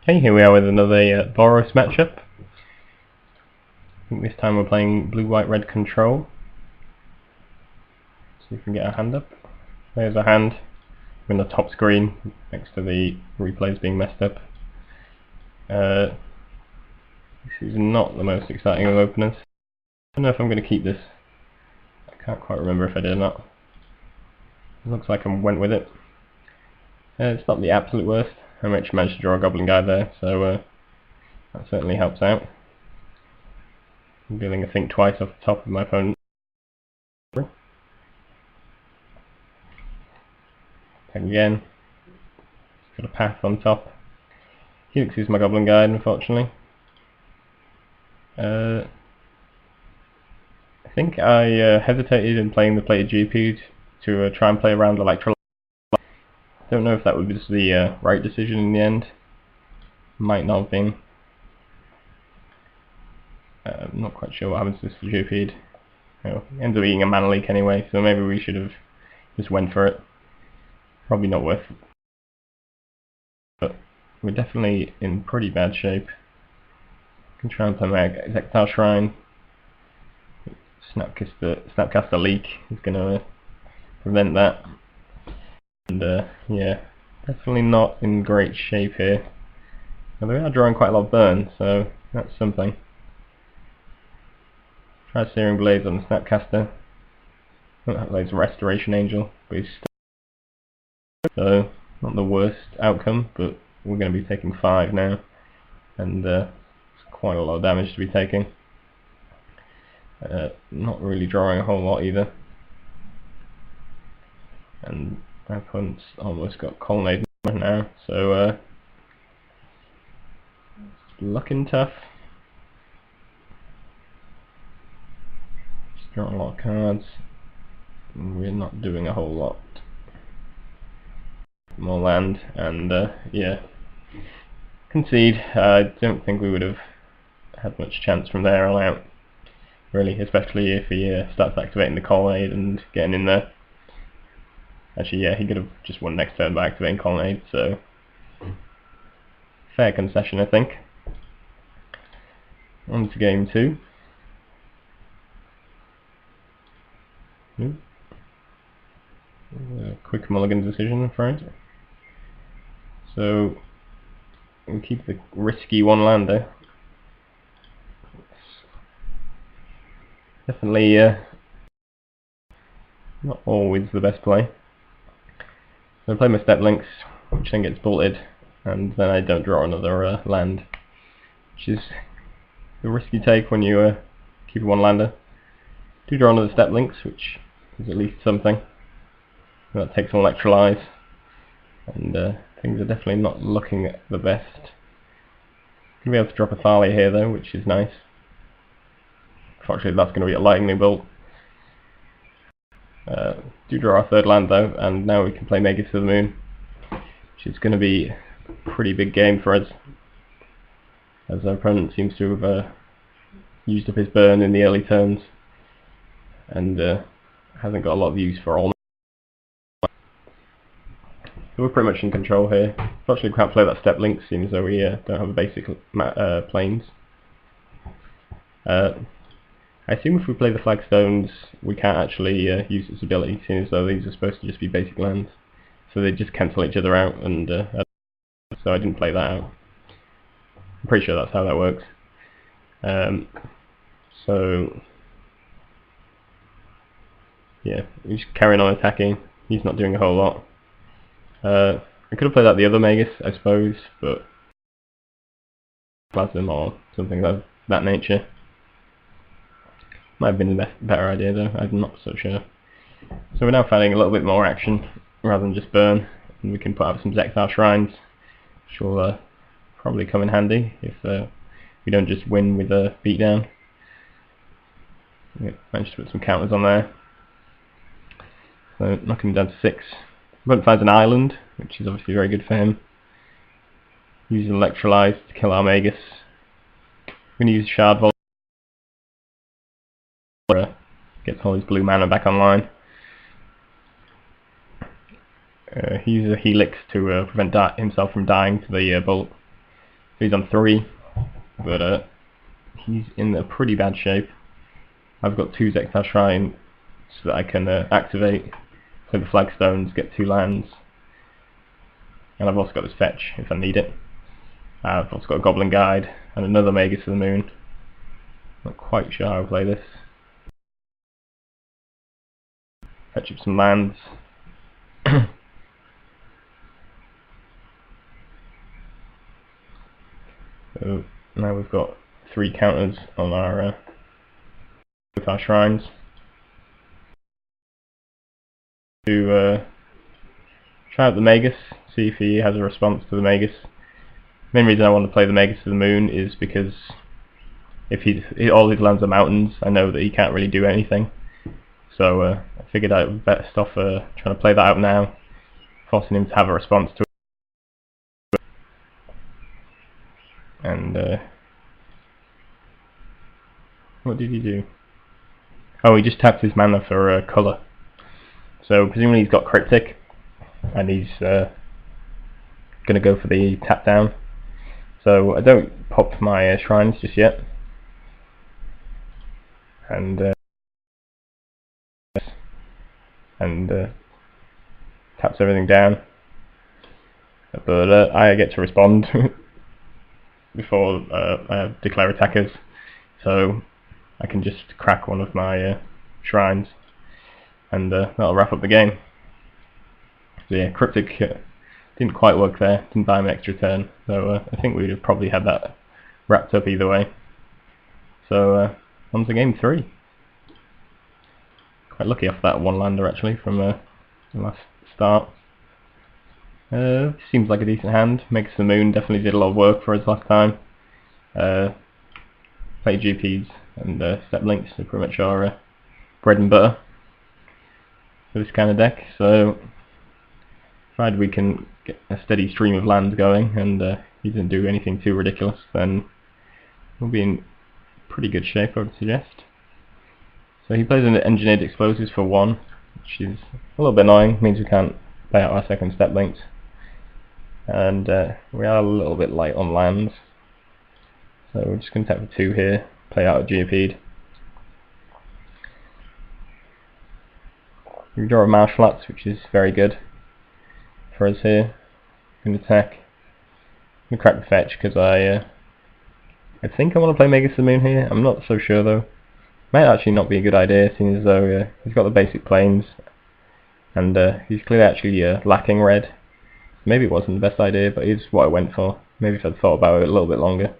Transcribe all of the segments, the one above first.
Hey, here we are with another Boros matchup. I think this time we're playing blue, white, red control. See if we can get our hand up. There's our hand. We're in the top screen next to the replays being messed up. This is not the most exciting of openers. I don't know if I'm going to keep this. I can't quite remember if I did or not. It looks like I went with it. It's not the absolute worst. I actually managed to draw a goblin guy there, so that certainly helps out. I'm dealing a think twice off the top of my opponent. Attack again. Got a path on top. Helix is my goblin guide, unfortunately. I think I hesitated in playing the plated GP to try and play around Electrolyte. Don't know if that would be the right decision in the end. Might not have been. I'm not quite sure what happens to this GP'd. It ends up being a mana leak anyway, so maybe we should have just went for it. Probably not worth it. But we're definitely in pretty bad shape. Can try and play my Exectile Shrine. Snapcaster Leak is going to prevent that. And yeah, definitely not in great shape here. Now, they are drawing quite a lot of burn, so that's something. Try Searing Blades on the Snapcaster. That plays Restoration Angel, but he's still, so not the worst outcome, but we're going to be taking 5 now, and it's quite a lot of damage to be taking. Not really drawing a whole lot either, and my opponent's almost got Colonnade now, so looking tough. Just drawing a lot of cards, and we're not doing a whole lot. More land, and yeah, concede. I don't think we would have had much chance from there on out, really, especially if he starts activating the Colonnade and getting in there. Actually, yeah, he could have just won next turn by activating Colonnade, so fair concession, I think. On to game 2. Quick mulligan decision, I'm afraid. So we'll keep the risky one-lander. Definitely not always the best play. So I play my Step Links, which then gets bolted, and then I don't draw another land, which is a risky take when you keep a one-lander. Do draw another Step Links, which is at least something. That takes an Electrolyze, and things are definitely not looking the best. Gonna be able to drop a Thalia here though, which is nice. Unfortunately, that's going to be a Lightning Bolt. Do draw our 3rd land though, and now we can play Magus to the Moon, which is going to be a pretty big game for us, as our opponent seems to have used up his burn in the early turns, and hasn't got a lot of use for all. So we're pretty much in control here. Unfortunately, we can't play that Step Link, seeing as though we don't have a basic planes. I assume if we play the Flagstones, we can't actually use its ability, seeing as though these are supposed to just be basic lands. So they just cancel each other out, and so I didn't play that out. I'm pretty sure that's how that works. So yeah, he's carrying on attacking. He's not doing a whole lot. I could have played out the other Magus, I suppose, but Plasm or something of that nature. Might have been the better idea though, I'm not so sure. So we're now finding a little bit more action rather than just burn, and we can put out some Exectile Shrines, which will probably come in handy if we don't just win with a beatdown. Yeah, managed to put some counters on there. So knocking him down to 6. Opponent finds an island, which is obviously very good for him. Using Electrolyze to kill our Magus. We're going to use Shard Vol. Gets all his blue mana back online. He uses a Helix to prevent himself from dying to the bolt. He's on 3, but he's in a pretty bad shape. I've got 2 Zektar Shrine so that I can activate, play the flagstones, get 2 lands, and I've also got this fetch if I need it. I've also got a Goblin Guide and another Magus of the Moon. Not quite sure how to play this. Fetch up some lands. So now we've got 3 counters on our with our shrines. To try out the Magus, see if he has a response to the Magus. The main reason I want to play the Magus of the Moon is because if all his lands are mountains, I know that he can't really do anything. So I figured I would best off trying to play that out now, forcing him to have a response to it. And what did he do? Oh, he just tapped his mana for colour. So presumably he's got Cryptic, and he's going to go for the tap down. So I don't pop my shrines just yet, and taps everything down. But I get to respond before I declare attackers, so I can just crack one of my shrines, and that'll wrap up the game. So yeah, Cryptic didn't quite work there, didn't buy him an extra turn, so I think we'd have probably had that wrapped up either way. So on to game 3. Quite lucky off that 1 lander actually from the last start. Seems like a decent hand. Magus of the Moon definitely did a lot of work for us last time. Play GPs and step links are pretty much our bread and butter for this kind of deck. So provided we can get a steady stream of lands going and he doesn't do anything too ridiculous, then we'll be in pretty good shape, I would suggest. So he plays an Engineered Explosives for 1, which is a little bit annoying, means we can't play out our second step links. And we are a little bit light on lands, so we're just going to tap for 2 here, play out a Geopede. We draw a Marsh Flats, which is very good for us here. Going to attack. I'm going to crack the fetch because I think I want to play Magus of the Moon here. I'm not so sure though. Might actually not be a good idea, seeing as though he's got the basic planes, and he's clearly actually lacking red. Maybe it wasn't the best idea, but it's what I went for. Maybe if I'd thought about it a little bit longer,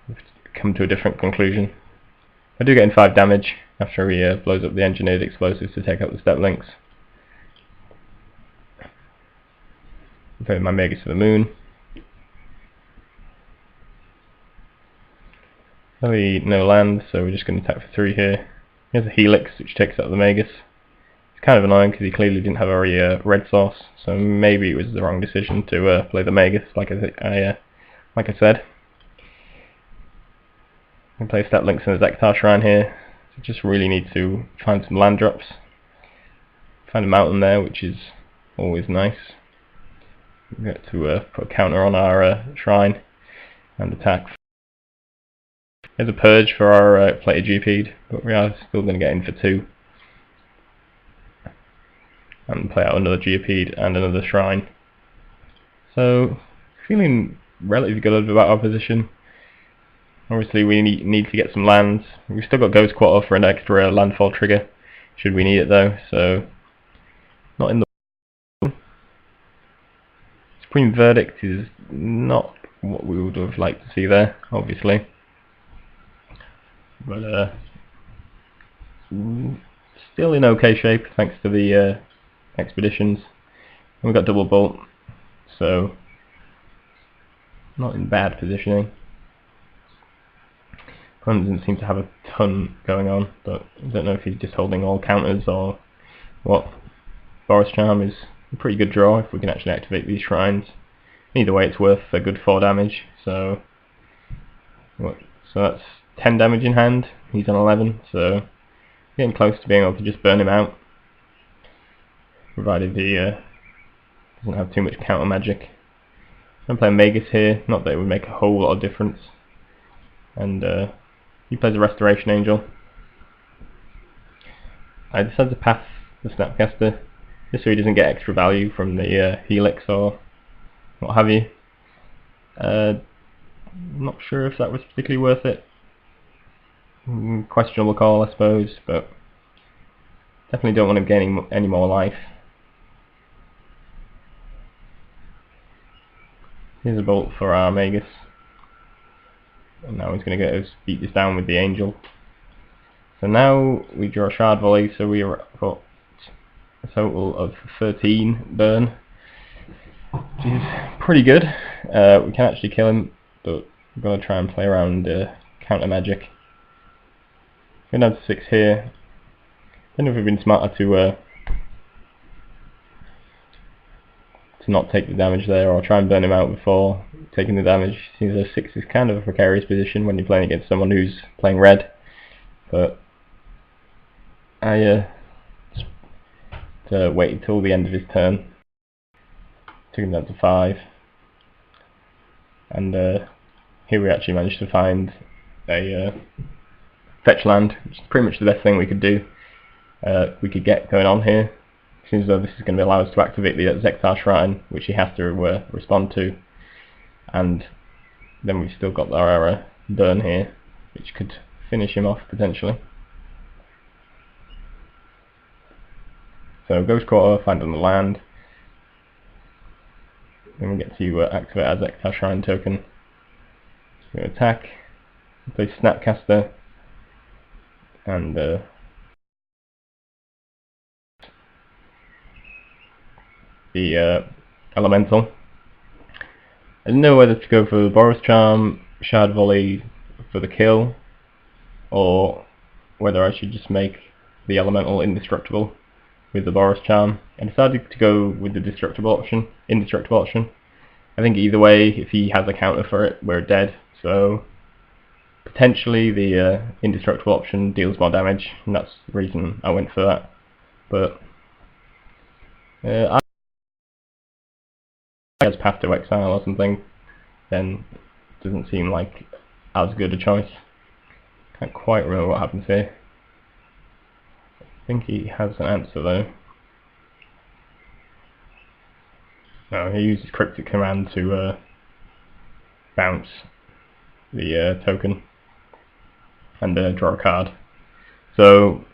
I'd come to a different conclusion. I do get in 5 damage after he blows up the Engineered Explosives to take out the step links. Play my Magus of the Moon. No land, so we're just going to attack for 3 here. Here's a Helix, which takes out the Magus. It's kind of annoying because he clearly didn't have any red source, so maybe it was the wrong decision to play the Magus, like I said. I'm going to play step links in the Zektar Shrine here. So just really need to find some land drops. Find a mountain there, which is always nice. We get to put a counter on our shrine and attack. There's a Purge for our plated GP'd, but we are still going to get in for 2. And play out another GP'd and another shrine. So, feeling relatively good about our position. Obviously we need to get some lands. We've still got Ghost Quarter for an extra landfall trigger, should we need it though, so not in the Supreme Verdict is not what we would have liked to see there, obviously. But still in okay shape thanks to the expeditions. And we've got double bolt, so not in bad positioning. Opponent doesn't seem to have a ton going on, but I don't know if he's just holding all counters or what. Boros Charm is a pretty good draw if we can actually activate these shrines. Either way it's worth a good 4 damage, so that's 10 damage in hand. He's on 11, so getting close to being able to just burn him out, provided he doesn't have too much counter magic. I'm playing Magus here, not that it would make a whole lot of difference. And he plays a Restoration Angel. I decided to pass the Snapcaster, just so he doesn't get extra value from the Helix or what have you. I'm not sure if that was particularly worth it. Questionable call, I suppose, but definitely don't want him gaining any more life. Here's a bolt for our Magus. And now he's going to get us beat this down with the Angel. So now we draw a Shard Volley, so we are got a total of 13 burn, which is pretty good. We can actually kill him, but we're going to try and play around counter magic. Going down to 6 here. I don't know if we've been smarter to not take the damage there, or try and burn him out before taking the damage. Seems as 6 is kind of a precarious position when you're playing against someone who's playing red, but I waited till the end of his turn, took him down to 5, and here we actually managed to find a fetch land, which is pretty much the best thing we could do. We could get going on here. Seems as though this is going to allow us to activate the Zektar Shrine, which he has to respond to, and then we've still got our burn here, which could finish him off potentially. So Ghost Quarter, find on the land, then we get to activate our Zektar Shrine token. So we attack, play Snapcaster, and the Elemental. I didn't know whether to go for the Boros Charm, Shard Volley for the kill, or whether I should just make the Elemental indestructible with the Boros Charm. I decided to go with the indestructible option. I think either way, if he has a counter for it, we're dead. So potentially the indestructible option deals more damage, and that's the reason I went for that. But has Path to Exile or something, then it doesn't seem like as good a choice. Can't quite remember what happens here. I think he has an answer though. No, he uses Cryptic Command to bounce the token and draw a card. So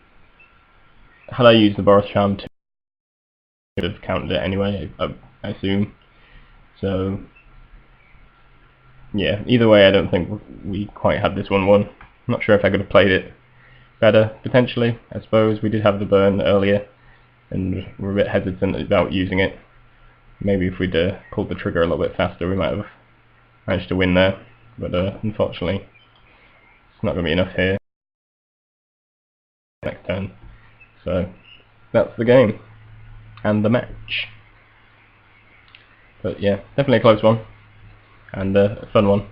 had I used the Boros Charm to could have countered it anyway, I assume. So yeah, either way I don't think we quite had this one won. I'm not sure if I could have played it better, potentially. I suppose we did have the burn earlier and we're a bit hesitant about using it. Maybe if we'd pulled the trigger a little bit faster we might have managed to win there, but unfortunately it's not going to be enough here next turn. So that's the game and the match. But yeah, definitely a close one and a fun one.